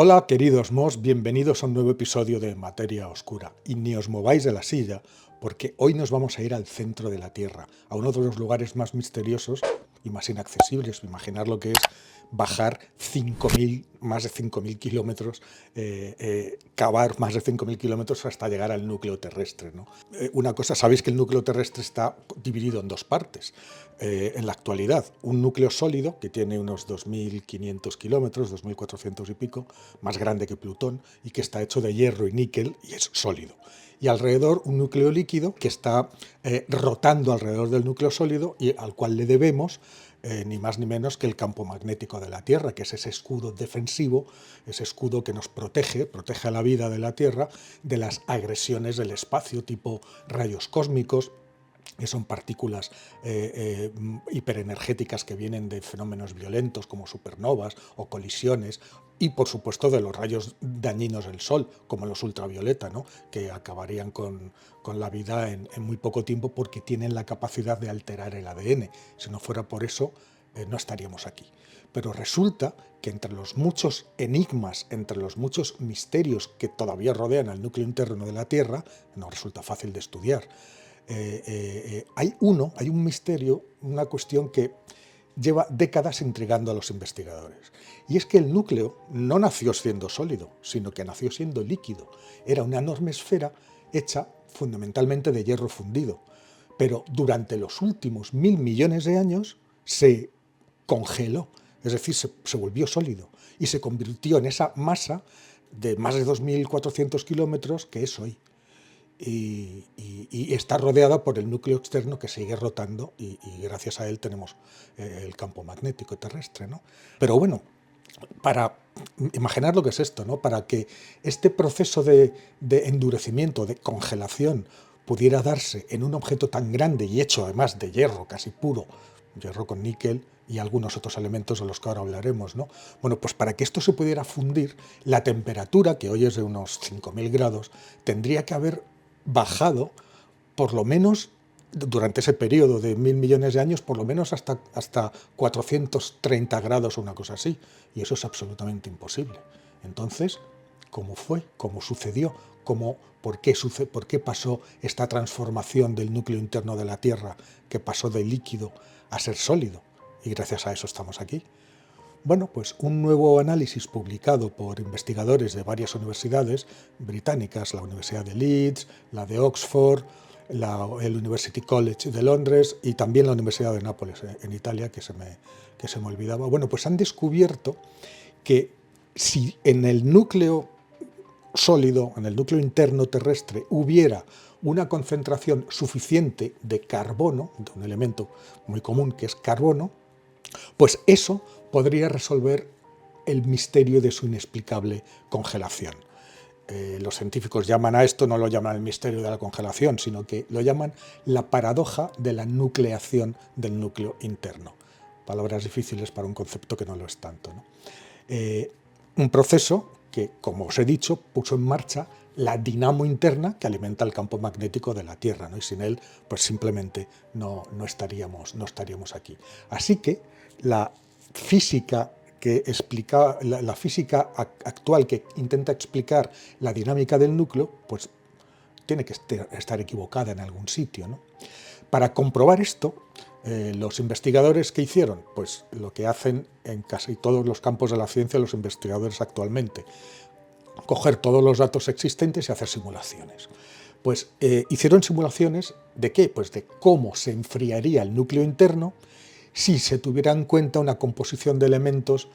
Hola queridos mos, bienvenidos a un nuevo episodio de Materia Oscura. Y ni os mováis de la silla, porque hoy nos vamos a ir al centro de la Tierra, a uno de los lugares más misteriosos y más inaccesibles. Imaginar lo que es bajar 5.000, más de 5.000 kilómetros, cavar más de 5.000 kilómetros hasta llegar al núcleo terrestre, ¿no? Una cosa, sabéis que el núcleo terrestre está dividido en dos partes. En la actualidad, un núcleo sólido que tiene unos 2.500 kilómetros, 2.400 y pico, más grande que Plutón, y que está hecho de hierro y níquel y es sólido. Y alrededor un núcleo líquido que está rotando alrededor del núcleo sólido y al cual le debemos ni más ni menos que el campo magnético de la Tierra, que es ese escudo defensivo, ese escudo que nos protege a la vida de la Tierra de las agresiones del espacio, tipo rayos cósmicos, que son partículas hiperenergéticas que vienen de fenómenos violentos como supernovas o colisiones, y por supuesto de los rayos dañinos del Sol, como los ultravioleta, ¿no? Que acabarían con la vida en muy poco tiempo porque tienen la capacidad de alterar el ADN. Si no fuera por eso, no estaríamos aquí. Pero resulta que entre los muchos enigmas, entre los muchos misterios que todavía rodean al núcleo interno de la Tierra, no resulta fácil de estudiar, hay un misterio, una cuestión que lleva décadas intrigando a los investigadores. Y es que el núcleo no nació siendo sólido, sino que nació siendo líquido. Era una enorme esfera hecha fundamentalmente de hierro fundido. Pero durante los últimos 1.000 millones de años se congeló, es decir, se volvió sólido y se convirtió en esa masa de más de 2.400 kilómetros que es hoy. Y está rodeada por el núcleo externo que sigue rotando y gracias a él tenemos el campo magnético terrestre, ¿no? Pero bueno, para imaginar lo que es esto, ¿no? Para que este proceso de endurecimiento, de congelación, pudiera darse en un objeto tan grande y hecho además de hierro casi puro, hierro con níquel y algunos otros elementos de los que ahora hablaremos, ¿no? Bueno, pues para que esto se pudiera fundir, la temperatura, que hoy es de unos 5.000 grados, tendría que haber bajado por lo menos durante ese periodo de 1.000 millones de años, por lo menos hasta 430 grados o una cosa así. Y eso es absolutamente imposible. Entonces, ¿cómo fue? ¿Cómo sucedió? ¿Por qué pasó esta transformación del núcleo interno de la Tierra, que pasó de líquido a ser sólido? Y gracias a eso estamos aquí. Bueno, pues un nuevo análisis publicado por investigadores de varias universidades británicas, la Universidad de Leeds, la de Oxford, el University College de Londres y también la Universidad de Nápoles, en Italia, que se me olvidaba. Bueno, pues han descubierto que si en el núcleo sólido, en el núcleo interno terrestre, hubiera una concentración suficiente de carbono, de un elemento muy común que es carbono, pues eso podría resolver el misterio de su inexplicable congelación. Los científicos llaman a esto, no lo llaman el misterio de la congelación, sino que lo llaman la paradoja de la nucleación del núcleo interno. Palabras difíciles para un concepto que no lo es tanto, ¿no? Un proceso que, como os he dicho, puso en marcha la dinamo interna que alimenta el campo magnético de la Tierra, ¿no? Y sin él, pues simplemente no estaríamos aquí. Así que la física la física actual que intenta explicar la dinámica del núcleo, pues tiene que estar equivocada en algún sitio, ¿no? Para comprobar esto, los investigadores, ¿qué hicieron? Pues lo que hacen en casi todos los campos de la ciencia los investigadores actualmente: coger todos los datos existentes y hacer simulaciones. Pues hicieron simulaciones ¿de qué? Pues de cómo se enfriaría el núcleo interno si se tuviera en cuenta una composición de elementos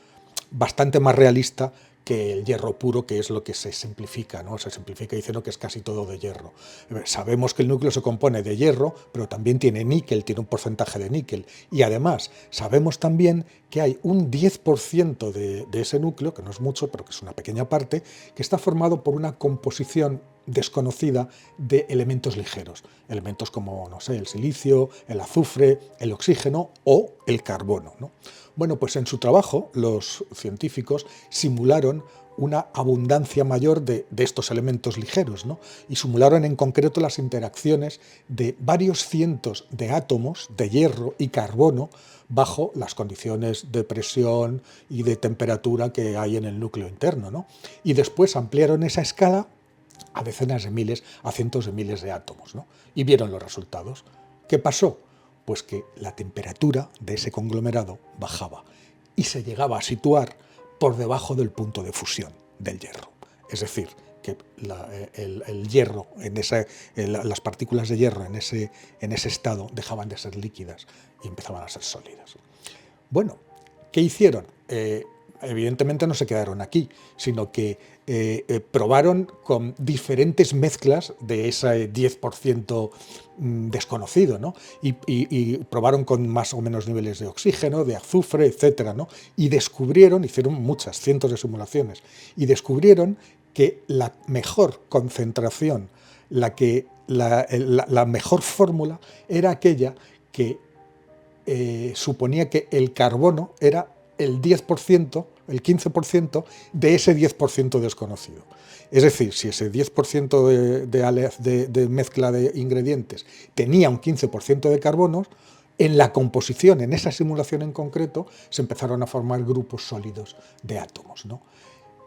bastante más realista que el hierro puro, que es lo que se simplifica, ¿no? Se simplifica diciendo que es casi todo de hierro. Sabemos que el núcleo se compone de hierro, pero también tiene níquel, tiene un porcentaje de níquel. Y además, sabemos también que hay un 10% de ese núcleo, que no es mucho, pero que es una pequeña parte, que está formado por una composición desconocida de elementos ligeros, elementos como, no sé, el silicio, el azufre, el oxígeno o el carbono, ¿no? Bueno, pues en su trabajo los científicos simularon una abundancia mayor de estos elementos ligeros, ¿no? Y simularon en concreto las interacciones de varios cientos de átomos de hierro y carbono bajo las condiciones de presión y de temperatura que hay en el núcleo interno, ¿no? Y después ampliaron esa escala a decenas de miles, a cientos de miles de átomos, ¿no? Y vieron los resultados. ¿Qué pasó? Pues que la temperatura de ese conglomerado bajaba y se llegaba a situar por debajo del punto de fusión del hierro. Es decir, que el hierro, las partículas de hierro en ese estado dejaban de ser líquidas y empezaban a ser sólidas. Bueno, ¿qué hicieron? Evidentemente no se quedaron aquí, sino que probaron con diferentes mezclas de ese 10% desconocido, ¿no? Y probaron con más o menos niveles de oxígeno, de azufre, etcétera, ¿no? Y descubrieron, hicieron muchas, cientos de simulaciones, y descubrieron que la mejor concentración, la mejor fórmula era aquella que suponía que el carbono era el 10%, el 15% de ese 10% desconocido. Es decir, si ese 10% de mezcla de ingredientes tenía un 15% de carbonos, en la composición, en esa simulación en concreto, se empezaron a formar grupos sólidos de átomos, ¿no?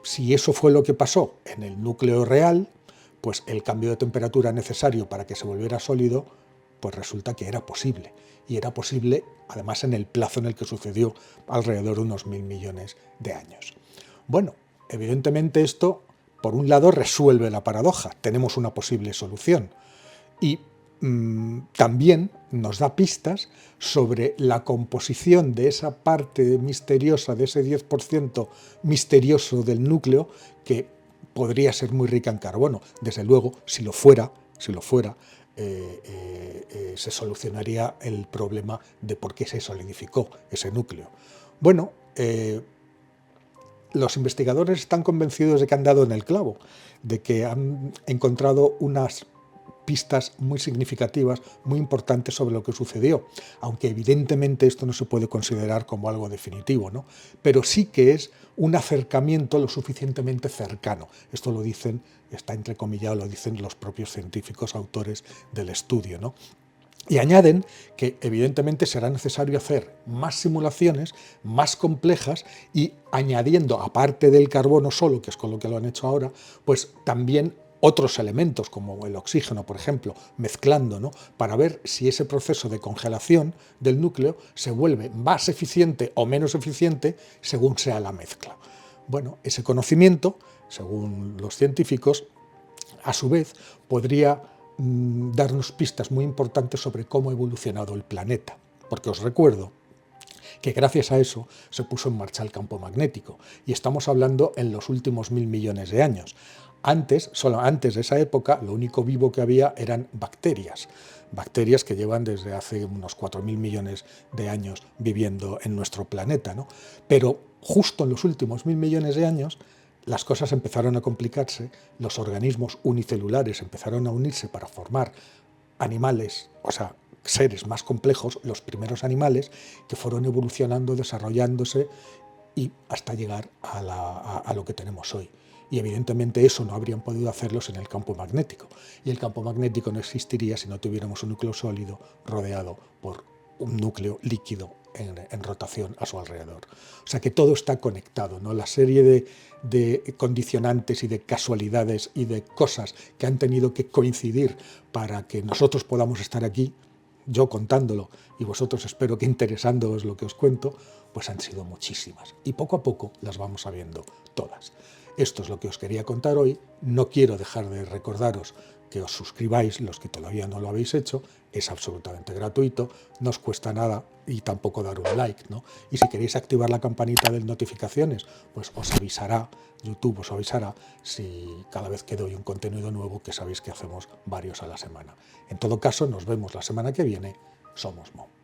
Si eso fue lo que pasó en el núcleo real, pues el cambio de temperatura necesario para que se volviera sólido, pues resulta que era posible. Y era posible, además, en el plazo en el que sucedió, alrededor de unos 1000 millones de años. Bueno, evidentemente esto, por un lado, resuelve la paradoja. Tenemos una posible solución. Y también nos da pistas sobre la composición de esa parte misteriosa, de ese 10% misterioso del núcleo, que podría ser muy rica en carbono. Desde luego, si lo fuera, se solucionaría el problema de por qué se solidificó ese núcleo. Bueno, los investigadores están convencidos de que han dado en el clavo, de que han encontrado unas pistas muy significativas, muy importantes sobre lo que sucedió, aunque evidentemente esto no se puede considerar como algo definitivo, ¿no? Pero sí que es un acercamiento lo suficientemente cercano. Esto lo dicen, está entrecomillado, lo dicen los propios científicos autores del estudio, ¿no? Y añaden que evidentemente será necesario hacer más simulaciones, más complejas, y añadiendo, aparte del carbono solo, que es con lo que lo han hecho ahora, pues también otros elementos, como el oxígeno, por ejemplo, mezclando, ¿no? Para ver si ese proceso de congelación del núcleo se vuelve más eficiente o menos eficiente según sea la mezcla. Bueno, ese conocimiento, según los científicos, a su vez podría darnos pistas muy importantes sobre cómo ha evolucionado el planeta. Porque os recuerdo que gracias a eso se puso en marcha el campo magnético, y estamos hablando en los últimos 1000 millones de años. Solo antes de esa época, lo único vivo que había eran bacterias que llevan desde hace unos 4000 millones de años viviendo en nuestro planeta, ¿no? Pero justo en los últimos 1000 millones de años las cosas empezaron a complicarse, los organismos unicelulares empezaron a unirse para formar animales, o sea, seres más complejos, los primeros animales, que fueron evolucionando, desarrollándose y hasta llegar a lo que tenemos hoy. Y evidentemente eso no habrían podido hacerlos en el campo magnético. Y el campo magnético no existiría si no tuviéramos un núcleo sólido rodeado por un núcleo líquido en rotación a su alrededor. O sea que todo está conectado, ¿no? La serie de condicionantes y de casualidades y de cosas que han tenido que coincidir para que nosotros podamos estar aquí, yo contándolo y vosotros espero que interesándoos lo que os cuento, pues han sido muchísimas. Y poco a poco las vamos sabiendo todas. Esto es lo que os quería contar hoy. No quiero dejar de recordaros que os suscribáis, los que todavía no lo habéis hecho, es absolutamente gratuito, no os cuesta nada y tampoco dar un like, ¿no? Y si queréis activar la campanita de notificaciones, pues os avisará, YouTube os avisará si cada vez que doy un contenido nuevo, que sabéis que hacemos varios a la semana. En todo caso, nos vemos la semana que viene. Somos Mo.